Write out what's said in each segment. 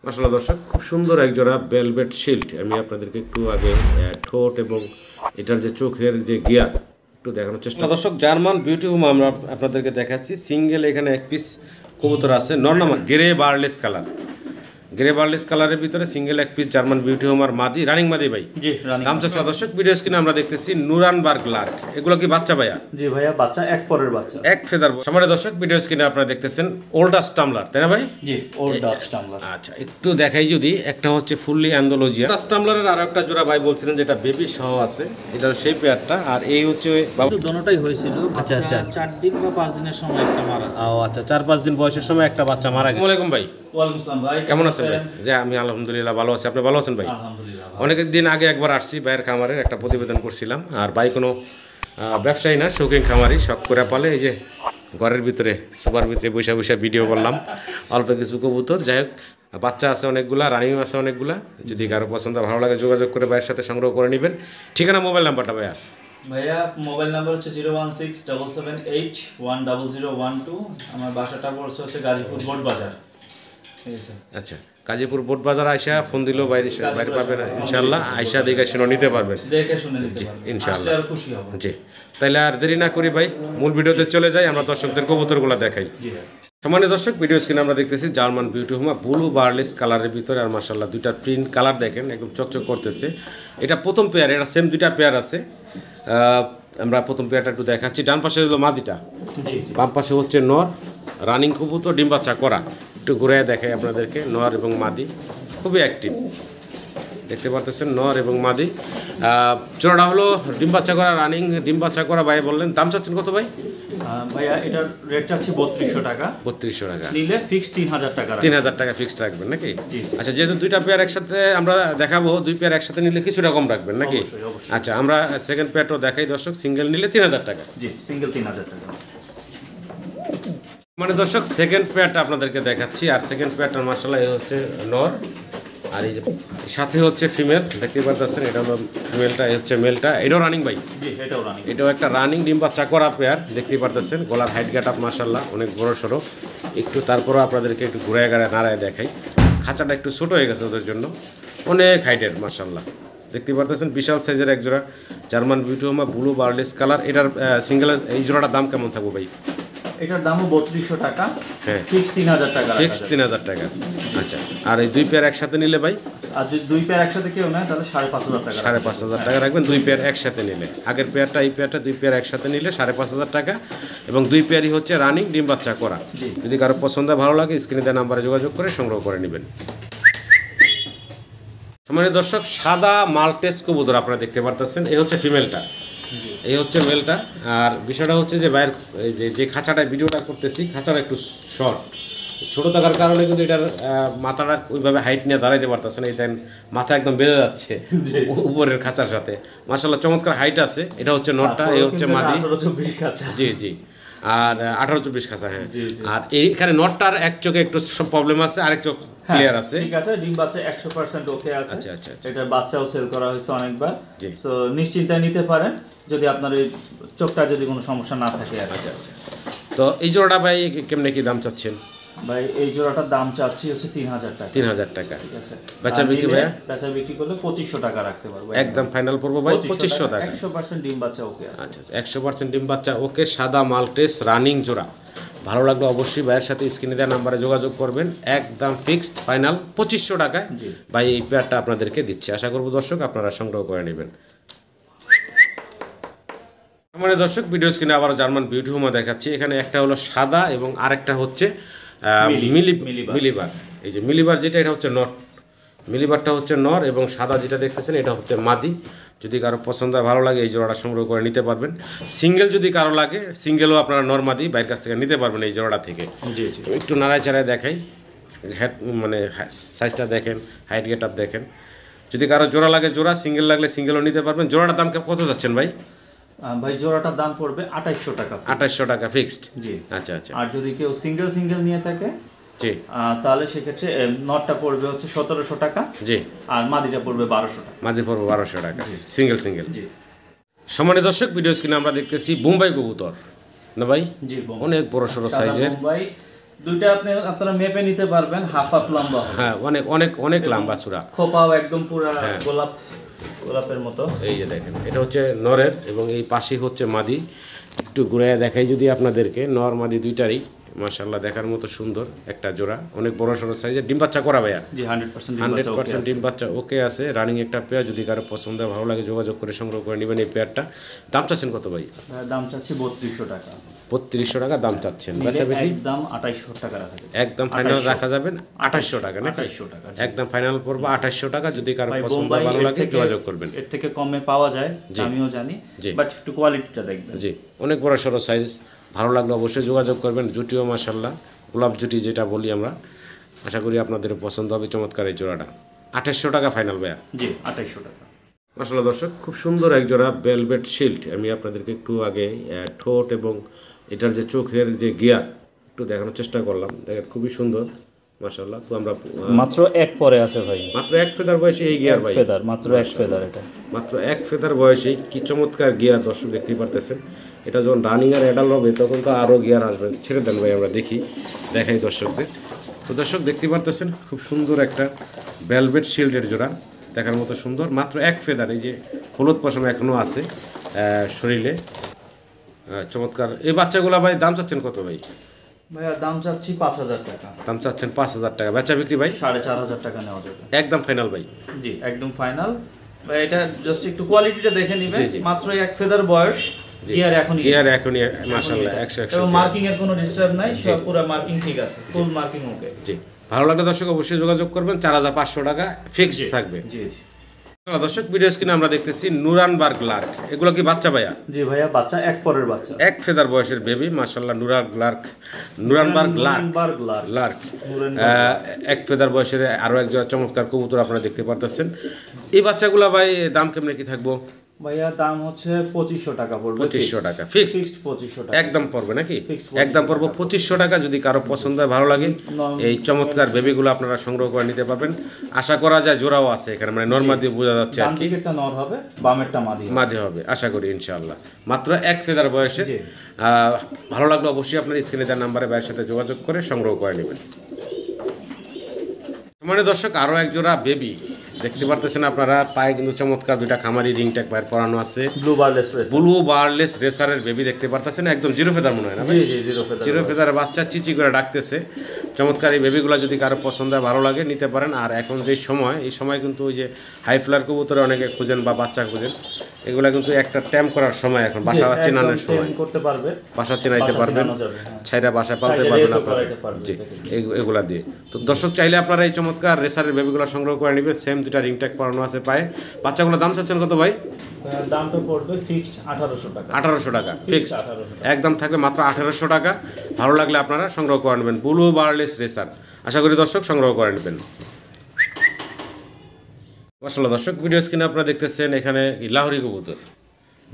মাশাআল্লাহ দর্শক, খুব সুন্দর এক জোড়া ভেলভেট শিল্ড আমি আপনাদেরকে একটু আগে ঠোঁট এবং এটার যে চোখের যে গিয়ার একটু দেখানোর চেষ্টা। দর্শক, জার্মান বিউটি হোম আমরা আপনাদেরকে দেখাচ্ছি। সিঙ্গেল এখানে এক পিস কবুতর আছে, নর্নামা grey barless colour, grey barless কালারের ভিতরে সিঙ্গেল এক পিস জার্মান বিউটি হোম আর মাদি, রানিং মাদি ভাই। জি, রানিং। দাম চাচ্ছা দর্শক, ভিডিও স্ক্রিনে আমরা দেখতেছি নুরানবার্গ লার্ক। এগুলো কি বাচ্চা ভাইয়া? জি ভাইয়া, বাচ্চা এক পরের বাচ্চা, এক ফেদার। সম্মানিত দর্শক, ভিডিও স্ক্রিনে আপনারা দেখতেছেন ওল্ড ডাচ টামলার, তাই না ভাই? জি, ওল্ড ডাচ টামলার। আচ্ছা, একটু দেখাই যদি। একটা হচ্ছে ফুললি অ্যান্ডোলজিয়া ডাচ টামলারের, আর একটা জোড়া ভাই বলছিলেন যেটা বেবি সহ আছে, এটা সেই পেয়ারটা। আর এই হচ্ছে দোনোটাই হয়েছিল। আচ্ছা আচ্ছা, 4 দিন বা 5 দিনের সময় একটা মারা যায়। ও আচ্ছা, 4-5 দিন বয়সের সময় একটা বাচ্চা মারা গেছে। আসসালামু আলাইকুম ভাই। ওয়ালাইকুম আসসালাম ভাই, কেমন আছেন ভাই? যে আমি আলহামদুলিল্লাহ ভালো আছি, আপনি ভালো আছেন ভাই? আলহামদুলিল্লাহ। অনেক দিন আগে একবার আসছি ভাইয়ের খামারের, একটা প্রতিবেদন করছিলাম। আর ভাই কোনো ব্যবসায়ী না, শৌখিন খামারি, শখ করে পালে। এই যে ঘরের ভিতরে সবার ভিতরে বসে বসে ভিডিও করলাম, অল্প কিছু কবুতর। যাই হোক, বাচ্চা আছে অনেকগুলা, রানিং আছে অনেকগুলা। যদি কারো পছন্দ ভালো লাগে যোগাযোগ করে ভাইয়ের সাথে সংগ্রহ করে নেবেন। ঠিকানা, মোবাইল নাম্বারটা ভাইয়া? ভাইয়া মোবাইল নাম্বার হচ্ছে 01677810012। আমার বাসাটা পড়ছে হচ্ছে গাজীপুর বোট বাজার। ঠিক আছে। আচ্ছা, গাজীপুর বোট বাজার আইসা ফোন দিলেও বাইরে পাবেন ইনশাল্লাহ। আইসা দেখে শুনে নিতে পারবেন, দেখে শুনে নিতে পারবেন ইনশাআল্লাহ। আর খুশি হব। জি, তাইলে আর দেরি না করি ভাই, মূল ভিডিওতে চলে যাই। আমরা দর্শকদের কবুতরগুলো দেখাই। জি ভাই। সম্মানিত দর্শক, ভিডিও স্ক্রিনে আমরা দেখতেছি জার্মান বিউটি হোমা ব্লু বার্লেস কালারের ভিতরে। আর মাশাআল্লাহ দুইটা প্রিন্ট কালার দেখেন, একদম চকচক করতেছে। এটা প্রথম পেয়ার, এটা সেম দুইটা পেয়ার আছে। আমরা প্রথম পেয়ারটা একটু দেখাচ্ছি। ডান পাশে হলো মাদিটা, বাম পাশে হচ্ছে নর, রানিং কবুতর, ডিম বাচ্চা করা। একটু ঘুরে দেখাই আপনাদেরকে। নর এবং মাদি খুবই অ্যাক্টিভ, দেখতে পারতেছেন নর এবং মাদি। জোড়াটা হলো ডিম বাচ্চা করা, রানিং ডিম বাচ্চা করা। ভাই বললেন দাম চাচ্ছেন কত ভাই? ভাইয়া এটার রেট চাচ্ছি 3200 টাকা। 3200 টাকা নিলে ফিক্সড 3000 টাকা। 3000 টাকা ফিক্সড রাখবেন নাকি? আচ্ছা, যেহেতু দুইটা পেয়ার একসাথে আমরা দেখাবো, দুই পেয়ার একসাথে নিলে কিছুটা কম রাখবেন নাকি? আচ্ছা, আমরা সেকেন্ড পেয়ারটাও দেখাই দর্শক। সিঙ্গেল নিলে 3000 টাকা। জি, সিঙ্গেল 3000 টাকা। মানে দর্শক, সেকেন্ড পেয়ারটা আপনাদেরকে দেখাচ্ছি। আর সেকেন্ড পেয়ারটার মাশাআল্লাহ এই হচ্ছে নর, আর এই যে সাথে হচ্ছে ফিমেল, দেখতে পাচ্ছেন। এটা হলো ফিমেলটা, এই হচ্ছে মেলটা। এটাও রানিং ভাই? জি, এটাও রানিং। এটাও একটা রানিং ডিম বাচ্চা করা পেয়ার, দেখতেই পারতেছেন। গলার হাইট গেট আপ মাশাআল্লাহ অনেক বড় সড়ো। একটু তারপরও আপনাদেরকে একটু ঘুরে নাড়ায় দেখাই। খাঁচাটা একটু ছোটো হয়ে গেছে ওদের জন্য, অনেক হাইটের মাশাআল্লাহ। দেখতে পারতেছেন বিশাল সাইজের এক জোড়া জার্মান বিউটি হোমা ব্লু বার্লেস কালার। এটার সিঙ্গেল এই জোড়াটার দাম কেমন থাকবে ভাই? এটার দামও 3200 টাকা। হ্যাঁ, ফিক্সড 3000 টাকা। ফিক্সড 3000 টাকা। আচ্ছা, আর এই দুই পেয়ার একসাথে নিলে ভাই? আর যদি দুই পেয়ার একসাথে কেউ নেয় তাহলে 5500 টাকা। 5500 টাকা রাখবেন দুই পেয়ার একসাথে নিলে। আগের পেয়ারটা এই পেয়ারটা, দুই পেয়ার একসাথে নিলে 5500 টাকা। এবং দুই পেয়ারই হচ্ছে রানিং ডিম বাচ্চা করা। যদি কারো পছন্দ ভালো লাগে স্ক্রিনে দেওয়া নাম্বারে যোগাযোগ করে সংগ্রহ করে নেবেন। সম্মানিত দর্শক, সাদা মাল্টেস কবুতর আপনারা দেখতে পারতেছেন। এই হচ্ছে ফিমেলটা, এই হচ্ছে মেলটা। আর বিষয়টা হচ্ছে যে বাইরের যে খাঁচাটায় ভিডিওটা করতেছি, খাঁচাটা একটু শর্ট, ছোটো থাকার কারণে কিন্তু এটার মাথাটা ওইভাবে হাইট নিয়ে দাঁড়াইতে পারতেছে না। এই দেন মাথা একদম বেড়ে যাচ্ছে উপরের খাঁচার সাথে। মাশাআল্লাহ চমৎকার হাইট আছে। এটা হচ্ছে নটটা, এই হচ্ছে মাদি। জি জি, আর 18-24 খাঁচা। হ্যাঁ, আর এইখানে নটটার এক চোখে একটু প্রবলেম আছে, আরেক চোখ ক্লিয়ার আছে। ঠিক আছে, ডিম বাচ্চা 100% ওকে আছে। আচ্ছা আচ্ছা, এটা বাচ্চাও সেল করা হয়েছে অনেকবার। জি, সো নিশ্চিন্তায় নিতে পারেন যদি আপনার এই চোখটা যদি কোনো সমস্যা না থাকে। আচ্ছা আচ্ছা। তো এই জোড়াটা ভাই কেমনে কি দাম চাচ্ছেন? ভাই এই জোড়াটার দাম চাচ্ছি হচ্ছে 3000 টাকা। 3000 টাকা। ঠিক আছে, বেচা বিক্রি ভাইয়া? বেচা বিক্রি করলে 2500 টাকা রাখতে পারবো। একদম ফাইনাল পড়বো ভাই 2500 টাকা। 100% ডিম বাচ্চা ওকে আছে। আচ্ছা, 100% ডিম বাচ্চা ওকে, সাদা মাল্টেস রানিং জোড়া। ভালো লাগলে অবশ্যই ভাইয়ের সাথে স্ক্রিনে দেওয়া নাম্বারে যোগাযোগ করবেন। একদম ফিক্সড ফাইনাল 2500 টাকায় ভাই এই পেয়ারটা আপনাদেরকে দিচ্ছে। আশা করব দর্শক আপনারা সংগ্রহ করে নেবেন। আমার দর্শক, ভিডিও স্ক্রিনে আবার জার্মান বিউটি হোমা দেখাচ্ছি। এখানে একটা হলো সাদা এবং আরেকটা হচ্ছে মিলিবার। এই যে মিলিবার যেটা, এটা হচ্ছে নর। মিলিবারটা হচ্ছে নর এবং সাদা যেটা দেখতেছেন এটা হচ্ছে মাদি। যদি কারো পছন্দ ভালো লাগে এই জোড়াটা সংগ্রহ করে নিতে পারবেন। সিঙ্গেল যদি কারো লাগে, সিঙ্গেলও আপনারা নর মাদি বাইরের কাছ থেকে নিতে পারবেন এই জোড়াটা থেকে। একটু নাড়ায় চাড়ায় দেখাই, হেড মানে সাইজটা দেখেন, হাইট গেট আপ দেখেন। যদি কারো জোড়া লাগে জোড়া, সিঙ্গেল লাগলে সিঙ্গেলও নিতে পারবেন। জোড়াটার দাম কত যাচ্ছেন ভাই? ভাই জোড়াটার দাম পড়বে 2800 টাকা। 2800 টাকা ফিক্সড। জি, আচ্ছা আচ্ছা। আর যদি কেউ সিঙ্গেল নিয়ে থাকে জি, তাহলে সেক্ষেত্রে নটটা পড়বে হচ্ছে 1700 টাকা। জি, আর মাদিটা পড়বে 1200 টাকা। মাদি পড়বে 1200 টাকা সিঙ্গেল। জি। সম্মানিত দর্শক, ভিডিও স্ক্রিনে আমরা দেখতেছি বোম্বাই কবুতর না ভাই? জি, অনেক বড় সড়ো সাইজের। বোম্বাই দুইটা আপনারা মেপে নিতে পারবেন, হাফ লম্বা হবে। হ্যাঁ, অনেক অনেক অনেক লম্বা চূড়া, খোপাও একদম পুরো গোলাপের মতো। এই যে দেখেন, এটা হচ্ছে নরের এবং এই পাশে হচ্ছে মাদি। একটু ঘুরে দেখাই যদি আপনাদেরকে, নর মাদি দুইটারই মাশাআল্লাহ দেখার মতো সুন্দর একটা জোড়া, অনেক বড় সড়ো সাইজের। ডিম বাচ্চা করা ভাইয়া? জি 100% 100% ডিম বাচ্চা ওকে আছে, রানিং একটা পেয়ার। যদি কারো পছন্দ হয়, ভালো লাগে, যোগাযোগ করে সংগ্রহ করে নেবেন এই পেয়ারটা। দাম চাচ্ছেন কত ভাই? দাম চাচ্ছি 3200 টাকা। 3200 টাকা দাম চাচ্ছেন। বেচা বিক্রি একদম 2800 টাকা রাখা যাবে। একদম ফাইনাল রাখা যাবেন 2800 টাকা নাকি? 2800 টাকা একদম ফাইনাল পড়বে 2800 টাকা। যদি কারো পছন্দ হয়, ভালো লাগে, যোগাযোগ করবেন। এর থেকে কমে পাওয়া যায়, আমিও জানি, বাট একটু কোয়ালিটিটা দেখবেন। জি, অনেক বড় সড়ো সাইজ, ভালো লাগলে অবশ্যই যোগাযোগ করবেন। জুটিও মাশাআল্লাহ গোলাপ জুটি যেটা বলি আমরা, আশা করি আপনাদের পছন্দ হবে। চমৎকার এই জোড়াটা 2800 টাকা ফাইনাল ভাইয়া? জি 2800 টাকা। মাশাআল্লাহ দর্শক, খুব সুন্দর এক জোড়া ভেলভেট শিল্ড। আমি আপনাদেরকে একটু আগে ঠোঁট এবং এটার যে চোখের যে গিয়ার একটু দেখানোর চেষ্টা করলাম। দেখেন খুবই সুন্দর মাশাআল্লাহ। তো আমরা মাত্র এক পরে আছে ভাই, মাত্র এক ফেদার বয়সে এই গিয়ার ভাই, ফেদার মাত্র এক ফেদার, এটা মাত্র এক ফেদার বয়সে কি চমৎকার গিয়ার দর্শক দেখতেই পারতেছেন। এটা যখন রানিং আর অ্যাডাল হবে তখন তো আরও গিয়ার আসবে। ছেড়ে দেন ভাই, আমরা দেখাই দর্শকদের। তো দর্শক দেখতে পারতেছেন খুব সুন্দর একটা ভেলভেট শিল্ডের জোড়া, দেখার মতো সুন্দর। মাত্র এক ফেদার, এই যে হলুদ পশম এখনও আছে শরীরে, চমৎকার। এই বাচ্চাগুলা ভাই দাম চাচ্ছেন কত ভাই? ভাইয়া দাম চাচ্ছি 5000 টাকা। দাম চাচ্ছেন 5000 টাকা। বেচা বিক্রি ভাই? 4500 টাকা নেওয়া যাবে। একদম ফাইনাল ভাই? জি একদম ফাইনাল ভাই। এটা জাস্ট একটু কোয়ালিটিটা দেখে নিবেন। মাত্র এক ফেদার বয়স, গিয়ার এখনই মাশাআল্লাহ 100 এবং মার্কিং এর কোনো ডিস্টার্ব নাই, সব পুরো মার্কিং ঠিক আছে, ফুল মার্কিং ওকে। জি, ভালো লাগলে দর্শক অবশ্যই যোগাযোগ করবেন। 4500 টাকা ফিক্সড থাকবে। জি দর্শক, ভিডিও স্ক্রিনে আমরা দেখতেছি নুরানবার্গ লার্ক। এগুলো কি বাচ্চা ভাইয়া? জি ভাইয়া, বাচ্চা এক পরের বাচ্চা, এক ফেদার বয়সের বেবি মাশাআল্লাহ। নুরানবার্গ লার্ক এক ফেদার বয়সের আরো এক জোড়া চমৎকার কবুতর আপনারা দেখতে পারতেছেন। এই বাচ্চাগুলা ভাই দাম কেমনে কি থাকবো? ভাইয়া দাম হচ্ছে 2500 টাকা পড়বে। 2500 টাকা ফিক্সড? 2500 টাকা একদম পড়বে নাকি? একদম পড়বো 2500 টাকা। যদি কারো পছন্দ হয়, ভালো লাগে, এই চমৎকার বেবিগুলো আপনারা সংগ্রহ করে নিতে পারবেন। আশা করা যায় জোড়াও আছে এখানে, মানে নরমাল দিয়ে বোঝা যাচ্ছে আর কি। একটা নর হবে, বামেরটা মাদি হবে আশা করি ইনশাআল্লাহ। মাত্র এক ফেদার বয়সে। ভালো লাগলো অবশ্যই আপনার স্ক্রিনে দেওয়া নাম্বারে ভাইয়ের সাথে যোগাযোগ করে সংগ্রহ করে নেবেন। মানে দর্শক, আরও এক জোড়া বেবি দেখতে পারতেছেন আপনারা। পায়ে কিন্তু চমৎকার দুইটা খামারি রিং ট্যাগ পায়ের পরানো আছে। ব্লু বারলেস রেসারের বেবি দেখতে পারতেছেন, একদম জিরো ফেদার মনে হয় না? জিরো ফেদারের বাচ্চা চিচি করে ডাকতেছে। চমৎকার এই বেবিগুলো যদি কারো পছন্দ হয়, ভালো লাগে, নিতে পারেন। আর এখন যে সময়, এই সময় কিন্তু ওই যে হাই ফ্লার কবুতরে অনেকে খুঁজেন বা বাচ্চা খুঁজেন, এগুলো কিন্তু একটা ট্যাম্প করার সময়, এখন বাসা চেনানোর সময়, বাসা চেনাইতে পারবেন, ছাইরা বাসা পালতে পারবেন আপনারা। জি, এগুলা দিয়ে। তো দর্শক চাইলে আপনারা এই চমৎকার রেসারের বেবিগুলো সংগ্রহ করে নেবেন। সেম দুটা রিং ট্যাগ পরানো আছে পায়ে। বাচ্চাগুলোর দাম চাচ্ছেন কত ভাই? দামটা পড়বে ফিক্সড 1800 টাকা। 1800 টাকা ফিক্সড একদম থাকবে, মাত্র 1800 টাকা। ভালো লাগলে আপনারা সংগ্রহ করে নেবেন। ব্লু বারলেস রেসার, আশা করি দর্শক সংগ্রহ করে নেবেন। মাশাআল্লাহ দর্শক, ভিডিও স্ক্রিনে আপনারা দেখতেছেন এখানে লাহোরি কবুতর।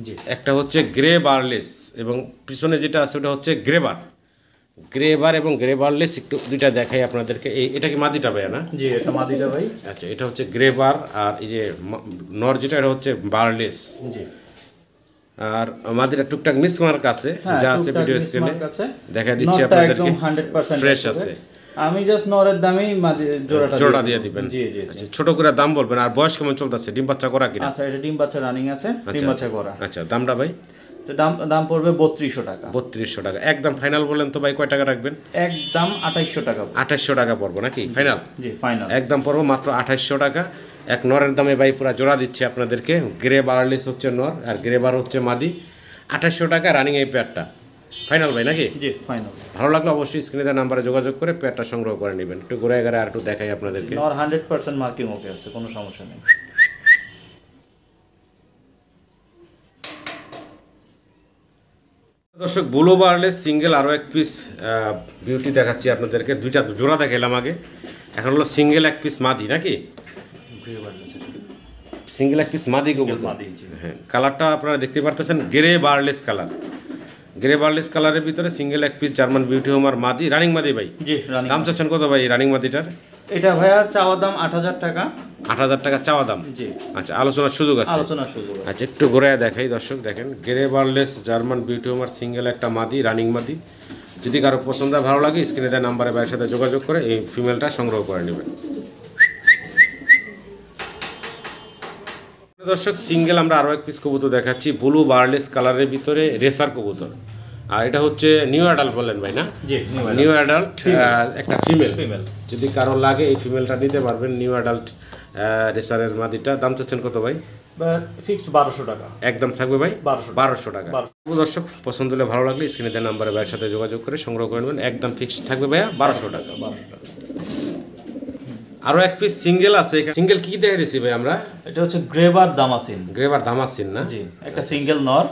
জি, একটা হচ্ছে গ্রে বারলেস এবং পিছনে যেটা আছে ওটা হচ্ছে গ্রেবার এবং গ্রে বারলেস। একটু দুইটা দেখাই আপনাদেরকে। এটা কি মাদিটা ভাই না? জি এটা মাদিটা ভাই। আচ্ছা, এটা হচ্ছে গ্রেবার, আর এই যে নর যেটা এটা হচ্ছে বারলেস। জি, আর মাদিটা টুকটাক মিসমার্ক আছে, যা আছে ভিডিও স্ক্রিনে দেখা দিচ্ছি আপনাদেরকে, 100% ফ্রেশ আছে। আমি জাস্ট নরের দামেই জোড়া দিয়ে দিবেন। জি জি। আচ্ছা, ছোট করে দাম বলবেন। আর বয়স কেমন চলতেছে? ডিম বাচ্চা করা কিনা? আচ্ছা, এটা ডিম বাচ্চা রানিং আছে, ডিম বাচ্চা করা। আচ্ছা, দামটা ভাই? তো দাম পড়বে 3200 টাকা। 3200 টাকা একদম ফাইনাল বলেন তো ভাই, কয় টাকা রাখবেন? একদম 2800 টাকা। 2800 টাকা পড়বো নাকি ফাইনাল? জি ফাইনাল একদম পড়বো মাত্র 2800 টাকা। এক নরের দামে ভাই পুরা জোড়া দিচ্ছে আপনাদেরকে। গ্রে বারলেস হচ্ছে নর আর গ্রে বার হচ্ছে মাদি। 2800 টাকা রানিং এই পেয়ারটা ফাইনাল ভাই নাকি? জি ফাইনাল। ভালো লাগলো অবশ্যই স্ক্রিনে দেওয়া নাম্বারে যোগাযোগ করে পেয়ারটা সংগ্রহ করে নেবেন। একটু ঘুরে গেলে আর একটু দেখাই আপনাদেরকে। নর 100% মার্কিং ওকে আছে, কোনো সমস্যা নেই। দর্শক, ব্লু বারলেস সিঙ্গেল আরও এক পিস বিউটি দেখাচ্ছি আপনাদেরকে। দুইটা জোড়া দেখাইলাম আগে, এখন হলো সিঙ্গেল এক পিস মাদি নাকি? সিঙ্গেল এক পিস মাদি কবুতর। হ্যাঁ, কালারটা আপনারা দেখতে পারতেছেন, গ্রে বারলেস কালার। গ্রে বারলেস কালারের ভিতরে সিঙ্গেল এক পিস জার্মান বিউটি হোমার মাদি, রানিং মাদি ভাই। জি রানিং। দাম চাচ্ছেন কত ভাই রানিং মাদিটার? এটা ভাইয়া চাওয়া দাম 8000 টাকা। 8000 টাকা চাওয়া দাম? জি। আচ্ছা, আলোচনার সুযোগ আছে? আলোচনার সুযোগ আছে। আচ্ছা, একটু ঘুরে দেখাই দর্শক। দেখেন grey বারলেস German beauty Homer single একটা মাদি, রানিং মাদি। যদি কারো পছন্দ ভালো লাগে স্ক্রিনে দেওয়া নাম্বারে ভাইয়ের সাথে যোগাযোগ করে এই ফিমেলটা সংগ্রহ করে নেবেন। দর্শক সিঙ্গেল আমরা আরও এক পিস কবুতর দেখাচ্ছি, ব্লু বার্লেস কালারের ভিতরে রেসার কবুতর। আর এটা হচ্ছে নিউ অ্যাডাল্ট বললেন ভাই না? নিউ অ্যাডাল্ট একটা ফিমেল। যদি কারো লাগে এই ফিমেলটা নিতে পারবেন। নিউ অ্যাডাল্ট রেসারের মাদিটা। দাম চাচ্ছেন কত ভাই? ফিক্সড 1200 টাকা একদম থাকবে ভাই 1200 টাকা। দর্শক পছন্দ হলে ভালো লাগলে স্ক্রিনে দেওয়া নাম্বারে ভাইয়ের সাথে যোগাযোগ করে সংগ্রহ করে নেবেন। একদম ফিক্সড থাকবে ভাইয়া 1200 টাকা। আরো এক পিস সিঙ্গেল আছে। সিঙ্গেল কি দেখে দিছি ভাই আমরা? এটা হচ্ছে গ্রেভার দামাসিন। গ্রেভার দামাসিন না? জি, একটা সিঙ্গেল নর,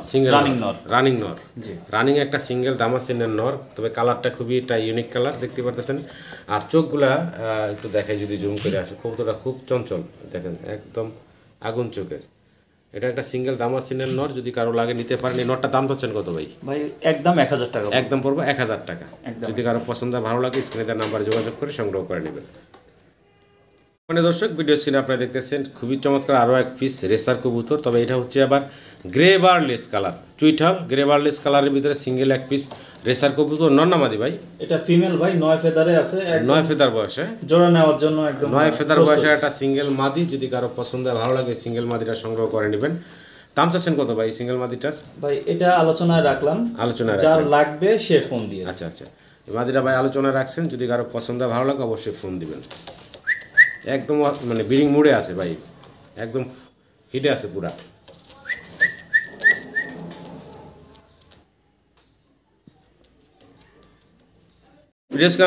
রানিং নর। জি, রানিং একটা সিঙ্গেল দামাসিনের নর। তবে কালারটা খুবই একটা ইউনিক কালার দেখতে পারতেছেন। আর চোখগুলা একটু দেখাই যদি জুম করে আসে, কবুতরটা খুব চঞ্চল দেখেন, একদম আগুন চোখের। এটা একটা সিঙ্গেল দামাসিনের নর। যদি কারো লাগে নিতে পারেন। এই নরটা দাম পাচ্ছেন কত ভাই? ভাই একদম 1000 টাকা। একদম পড়বে 1000 টাকা। যদি কারো পছন্দ ভালো লাগে স্ক্রিনে দেওয়া নাম্বারে যোগাযোগ করে সংগ্রহ করে নেবেন। মানে দর্শক ভিডিও স্ক্রিনে আপনারা দেখতেছেন খুবই চমৎকার আরও এক পিস রেসার কবুতর। তবে এটা হচ্ছে আবার গ্রে বারলেস কালার, চুইঠাল গ্রে বারলেস কালারের ভিতরে সিঙ্গেল এক পিস রেসার কবুতর। নর না মাদি ভাই? এটা ফিমেল ভাই, 9 ফেদারে আছে। 9 ফেদার বয়সে জোড়া নেওয়ার জন্য একদম 9 ফেদার বয়সে একটা সিঙ্গেল মাদি। যদি কারো পছন্দ ভালো লাগে সিঙ্গেল মাদিটা সংগ্রহ করে নেবেন। দাম চাচ্ছেন কত ভাই সিঙ্গেল মাদিটার? ভাই এটা আলোচনায় রাখলাম, যার লাগবে সে ফোন দিয়ে। আচ্ছা আচ্ছা, মাদিটা ভাই আলোচনায় রাখছেন। যদি কারো পছন্দ ভালো লাগে অবশ্যই ফোন দিবেন। একদম মানে বিডিং মুডে আছে ভাই, একদম হিটে আছে পুরা।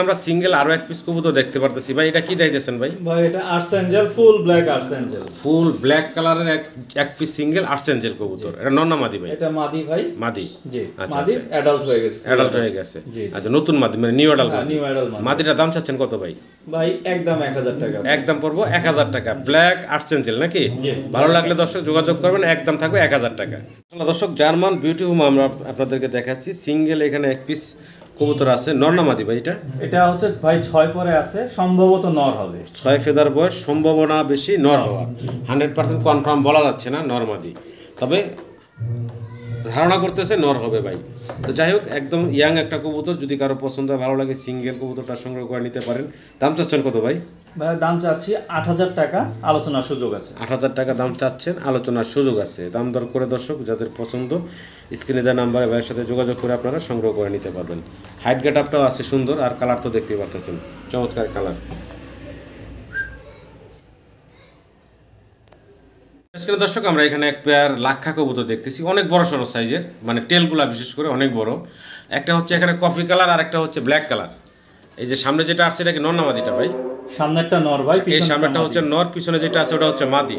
আমরা সিঙ্গেল আরো এক পিস কবুতর দেখতে পারতেছি ভাই। এটা কি দেখতেছেন ভাই? ভাই এটা আর্সেঞ্জেল, ফুল ব্ল্যাক আর্সেঞ্জেল, ফুল ব্ল্যাক কালারের এক পিস সিঙ্গেল আর্সেঞ্জেল কবুতর। এটা নর না মাদি ভাই? এটা মাদি ভাই। মাদি? জি, আচ্ছা মাদি অ্যাডাল্ট হয়ে গেছে। অ্যাডাল্ট হয়ে গেছে। আচ্ছা, নতুন মাদি মানে নিউ অ্যাডাল্ট মাদি। নিউ অ্যাডাল্ট মাদি। মাদিটার দাম চাচ্ছেন কত ভাই? ভাই একদম 1000 টাকা। একদম পড়বো 1000 টাকা। ব্ল্যাক আর্সেঞ্জেল নাকি? ভালো লাগলে দর্শক যোগাযোগ করবেন। একদম থাকবে 1000 টাকা। দর্শক জার্মান বিউটি হোম আমরা আপনাদেরকে দেখাচ্ছি। সিঙ্গেল এখানে এক পিস কবুতর আছে। নর না মাদি ভাই এটা? এটা হচ্ছে ভাই 6 পরে আছে, সম্ভবত নর হবে। 6 ফেদার বয়স, সম্ভাবনা বেশি নর হওয়া। 100% কনফার্ম বলা যাচ্ছে না নর মাদি, তবে ধারণা করতেছে নর হবে ভাই। তো যাই হোক, একদম ইয়াং একটা কবুতর। যদি কারো পছন্দ ভালো লাগে সিঙ্গেল কবুতরটা সংগ্রহ করে নিতে পারেন। দাম চাচ্ছেন কত ভাই? ভাই দাম চাচ্ছি 8000 টাকা, আলোচনার সুযোগ আছে। 8000 টাকা দাম চাচ্ছেন, আলোচনার সুযোগ আছে। দাম দর করে দর্শক যাদের পছন্দ স্ক্রিনে দেওয়া নাম্বারে ভাইয়ের সাথে যোগাযোগ করে আপনারা সংগ্রহ করে নিতে পারবেন। হাইট গেট আপটাও আছে সুন্দর, আর কালার তো দেখতেই পারতেছেন চমৎকার কালার। আজকের দর্শক আমরা এখানে এক পেয়ার লাক্ষা কবুতর দেখতেছি, অনেক বড় সড়ো সাইজের, মানে টেলগুলা বিশেষ করে অনেক বড়। একটা হচ্ছে এখানে কফি কালার আর একটা হচ্ছে ব্ল্যাক কালার। এই যে সামনে যেটা আসছে এটা কি নর না মাদিটা ভাই? সামনেরটা নর ভাই, এই সামনেটা হচ্ছে নর, পিছনে যেটা আছে ওটা হচ্ছে মাদি।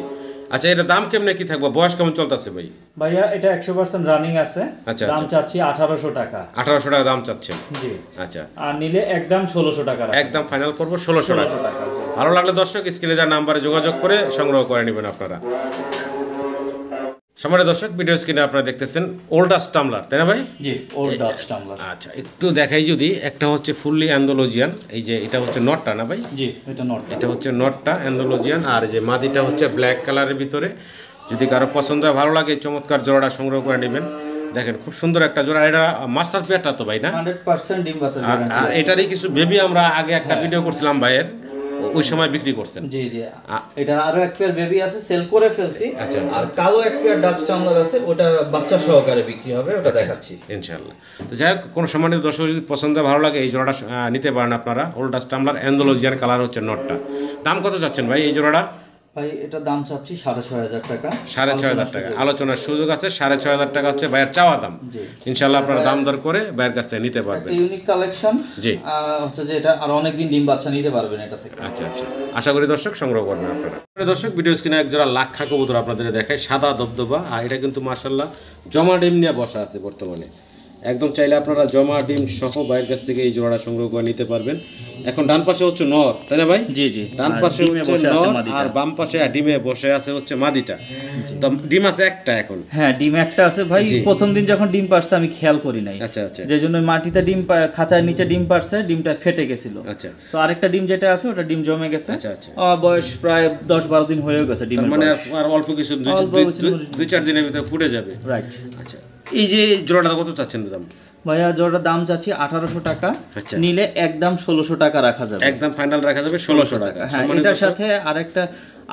আচ্ছা, এটা দাম কেমনে কি থাকবে? বয়স কেমন চলতেছে ভাই? ভাইয়া এটা 100% রানিং আছে। আচ্ছা, দাম চাচ্ছি 1800 টাকা। 1800 টাকা দাম চাচ্ছেন? জি। আচ্ছা, আর নিলে একদম 1600 টাকা। একদম ফাইনাল করবো 1600 টাকা। ভালো লাগলে দর্শক স্ক্রিনে দেওয়া নাম্বারে যোগাযোগ করে সংগ্রহ করে নেবেন আপনারা। সম্মানিত দর্শক, ভিডিও স্ক্রিনে আপনারা দেখতেছেন ওল্ড ডাচ টাম্বলার, তাই না ভাই? জি, ওল্ড ডাচ টাম্বলার। আচ্ছা, একটু দেখাই যদি। একটা হচ্ছে ফুললি অ্যান্ডোলজিয়ান, এই যে এটা হচ্ছে নটটা না ভাই? জি, এটা নট। এটা হচ্ছে নটটা অ্যান্ডোলজিয়ান, আর এই যে মাদিটা হচ্ছে ব্ল্যাক কালারের ভিতরে। যদি কারো পছন্দ হয় ভালো লাগে চমৎকার জোড়াটা সংগ্রহ করে নেবেন। দেখেন খুব সুন্দর একটা জোড়া। এটা মাস্টার পেয়ারটা তো ভাই না? 100% ডিম বাচ্চা গ্যারান্টি। আর এটারই কিছু বেবি আমরা আগে একটা ভিডিও করছিলাম ভাইয়ের, ওই সময় বিক্রি করছেন। জি জি, এটা আরো এক পেয়ার বেবি আছে, সেল করে ফেলছি। আচ্ছা, আর কালো এক পেয়ার ডাচ টাম্বলার আছে, ওটা বাচ্চা সহকারে বিক্রি হবে, ওটা দেখাচ্ছি ইনশাআল্লাহ। তো যাই হোক, কোনো সম্মানিত দর্শক যদি পছন্দ ভালো লাগে এই জোড়াটা নিতে পারেন আপনারা। ওল্ড ডাচ টাম্বলার অ্যান্ডোলজিয়ান কালার হচ্ছে নটটা। দাম কত যাচ্ছেন ভাই এই জোড়াটা? ভাই এটা দাম চাচ্ছি 6500 টাকা। 6500 টাকা আলোচনার সুযোগ আছে। 6500 টাকা হচ্ছে ভাইয়ের চাওয়া দাম। ইনশাআল্লাহ আপনারা দাম দর করে ভাইয়ের কাছ থেকে নিতে পারবেন। Unique collection. জি, হচ্ছে যে এটা আর অনেক দিন ডিম বাচ্চা নিতে পারবেন এটা থেকে। আচ্ছা আচ্ছা, আশা করি দর্শক সংগ্রহ করবেন আপনারা। দর্শক ভিডিও স্ক্রিনে এক জোড়া লাক্ষা কবুতর আপনাদের দেখায়, সাদা দবদবা। আর এটা কিন্তু মাশাআল্লাহ জমা ডিম নিয়ে বসা আছে বর্তমানে। একদম চাইলে আপনারা জমা ডিম সহ ভাইয়ের কাছ থেকে এই জোড়াটা সংগ্রহ করে নিতে পারবেন। এখন ডান পাশে হচ্ছে নর, তাই না ভাই? জি জি, ডান পাশে হচ্ছে নর, আর বাম পাশে ডিমে বসে আছে হচ্ছে মাদিটা। তো ডিম আছে একটা এখন? হ্যাঁ, ডিম একটা আছে ভাই। প্রথম দিন যখন ডিম পারছে আমি খেয়াল করি নাই। আচ্ছা আচ্ছা, যে জন্য মাটিতে ডিম খাঁচার নিচে ডিম পারছে, ডিমটা ফেটে গেছিল। আচ্ছা, তো আরেকটা ডিম যেটা আছে ওটা ডিম জমে গেছে। আচ্ছা আচ্ছা, বয়স প্রায় 10-12 দিন হয়ে গেছে ডিমের, মানে আর অল্প কিছু 2-4 দিনের ভিতরে ফুটে যাবে। রাইট। আচ্ছা, এই যে জোড়াটা কত চাচ্ছেন দাম? ভাইয়া জোড়াটার দাম চাচ্ছি 1800 টাকা, আচ্ছা। নিলে একদম 1600 টাকা রাখা যাবে। একদম ফাইনাল রাখা যাবে 1600 টাকা। হ্যাঁ, এটার সাথে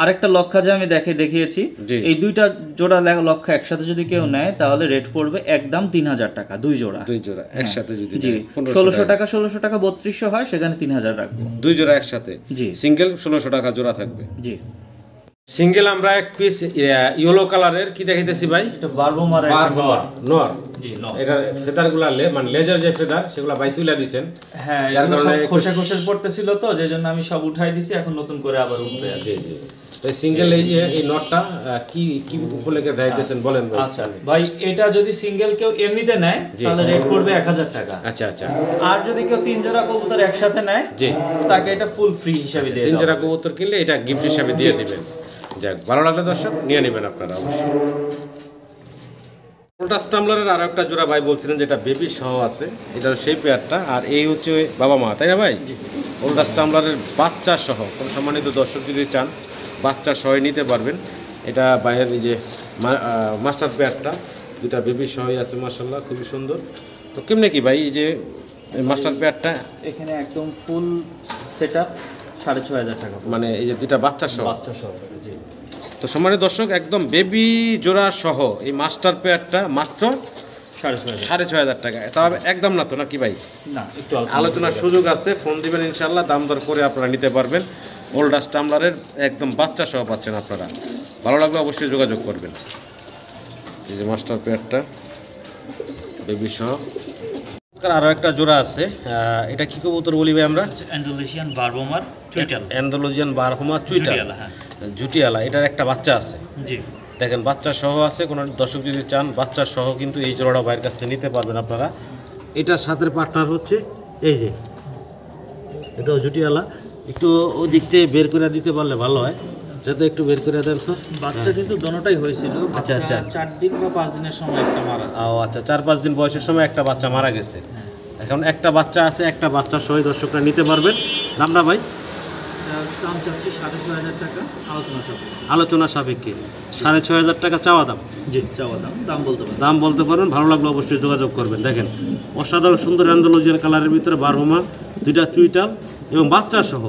আরেকটা লক্ষা যে আমি দেখিয়েছি, জি। এই দুইটা জোড়া লক্ষা একসাথে যদি কেউ নেয় তাহলে রেট পড়বে একদম 3000 টাকা, দুই জোড়া একসাথে যদি জি। নেয় 1600 টাকা 3200 হয়, সেখানে 3000 রাখবো। দুই জোড়া একসাথে জি। সিঙ্গেল 1600 টাকা জোড়া থাকবে। জি। সিঙ্গেল আমরা এক পিস ইয়েলো কালারের কি দেখাইতেছি ভাই? এটা বারবোমার নর। জি, নর। এটা ফেদারগুলা মানে লেজার যে ফেদার সেগুলা ভাই তুইলা দিছেন। হ্যাঁ, যার কারণে খোসা পড়তেছিল তো, যে জন্য আমি সব উঠাই দিছি, এখন নতুন করে আবার উঠবে। জি জি। তো সিঙ্গেল এই যে এই নটটা কি কি উপলক্ষে দেখাইতেছেন বলেন ভাই? আচ্ছা ভাই, এটা যদি সিঙ্গেল কেউ এমনিতে নেয় তাহলে রেট পড়বে 1000 টাকা। আচ্ছা আচ্ছা। আর যদি কেউ 3 জোড়া কবুতর একসাথে নেয়, জি, তাকে এটা ফুল ফ্রি হিসাবে দিয়ে 3 দেওয়া জোড়া হবে। কবুতর কিনলে এটা গিফট হিসাবে দিয়ে দিবেন। যাক, ভালো লাগলে দর্শক নিয়ে নেবেন আপনারা অবশ্যই। ওটা স্টাম্বলারের আর একটা জোড়া ভাই বলছিলেন যেটা বেবি সহ আছে, এটা সেই পেয়ারটা, আর এই হচ্ছে বাবা মা, তাই না ভাই? ওটা স্টাম্বলারের বাচ্চা সহ, কোনো সম্মানিত দর্শক যদি চান বাচ্চা সহ নিতে পারবেন। এটা বাইরের এই যে মাস্টার পেয়ারটা, দুটা বেবি সহই আছে, মাশাআল্লাহ খুবই সুন্দর। তো কেমনে কি ভাই এই যে মাস্টার পেয়ারটা? এখানে একদম ফুল সেটআপ 6500 টাকা, মানে এই যে দুটা বাচ্চা সহ। বাচ্চা সহ। জি। তো সম্মানিত দর্শক, একদম বেবি জোড়া সহ এই মাস্টার পেয়ারটা মাত্র 6500 টাকা। তবে একদম না তো নাকি ভাই? না, একটু আলোচনার সুযোগ আছে, ফোন দিবেন ইনশাল্লাহ, দাম দর করে আপনারা নিতে পারবেন। ওল্ডার স্টাম্বলারের একদম বাচ্চা সহ পাচ্ছেন আপনারা। ভালো লাগলে অবশ্যই যোগাযোগ করবেন। এই যে মাস্টার পেয়ারটা বেবি সহ। আরও একটা জোড়া আছে, এটা কি কবুতর বলি ভাই আমরা? অ্যান্ডালুসিয়ান বারবোমার চুইটাল। অ্যান্ডালুজিয়ান বারহমা চুইটাল, হ্যাঁ। জুটিয়ালা। এটার একটা বাচ্চা আছে, জি। দেখেন বাচ্চা সহ আছে। কোনো দর্শক যদি চান বাচ্চা সহ কিন্তু এই জোড়াটা বাইরের কাছ থেকে নিতে পারবেন আপনারা। এটার সাথে পার্টনার হচ্ছে এই যে এটাও জুটিয়ালা। একটু ওই দিক থেকে বের করে দিতে পারলে ভালো হয়, যাতে একটু বের করে দেন তো। বাচ্চা কিন্তু দোনোটাই হয়েছিল। আচ্ছা আচ্ছা। 4 দিন বা 5 দিনের সময় একটা মারা যায়। ও আচ্ছা, 4-5 দিন বয়সের সময় একটা বাচ্চা মারা গেছে। এখন একটা বাচ্চা আছে, একটা বাচ্চা সহ দর্শকরা নিতে পারবেন। দামটা ভাই? দাম চাচ্ছি 6500 টাকা, আলোচনা সাপেক্ষে 6500 টাকা চাওয়া দাম। জি, চাওয়া দাম বলতে পারেন। দাম বলতে পারবেন, ভালো লাগলে অবশ্যই যোগাযোগ করবেন। দেখেন অসাধারণ সুন্দর অ্যান্ডালুজিয়ান কালারের ভিতরে বারহমা, দুইটা চুইটাল এবং বাচ্চা সহ